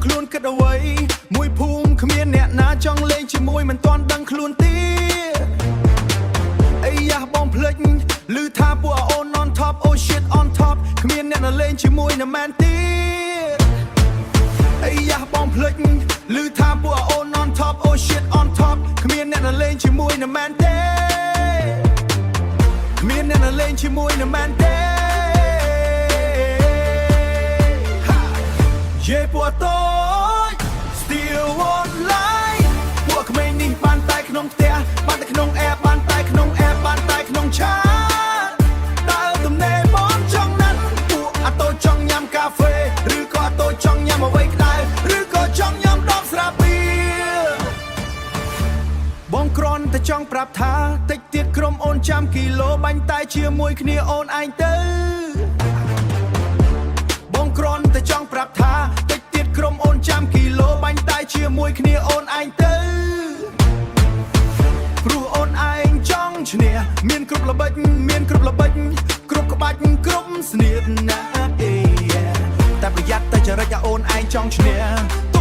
ខ្លួនគិតអ្វីមួយភូមិគ្មានអ្នកណាចង់លេងជាមួយមិនទាន់ដឹងខ្លួនទៀតអីយ៉ាបងភ្លេចឮថាពួកអូន on top oh shit on top គ្មានអ្នកណាលេងជាមួយណាមែនទៀតអីយ៉ាបងភ្លេចឮថាពួកអូន on top oh shit on top គ្មានអ្នកណាលេងជាមួយណាមែនទេគ្មានអ្នកណាលេងជាមួយណាមែនទេយេពួកតូច still online ពួកក្មេងនេះបានតែក្នុងផ្ទះបានតែក្នុង app បានតែក្នុង app បានតែក្នុងឆាតតើទំនេរបងចង់ណាត់ពួកអាតូចចង់ញ៉ាំកាហ្វេឬក៏អាតូចចង់ញ៉ាំអ្វីក្តៅឬក៏ចង់ញ៉ាំដបស្រាបៀរបងគ្រាន់តែចង់ប្រាប់ថាតិចទៀតក្រុមអូនចាំគីឡូបាញ់តែជាមួយគ្នាអូនឯងទៅបងគ្រាន់តែចង់ប្រាប់ថាតិចទៀតក្រុមអូនចាំគីឡូបាញ់តែជាមួយគ្នាអូនឯងទៅព្រោះអូនឯងចង់ឈ្នះមានគ្រប់ល្បិចមានគ្រប់ល្បិចគ្រប់ក្បាច់គ្រប់ស្នៀតណាតែប្រយ័ត្នតែចរិតឲ្យអូនឯងចង់ឈ្នះ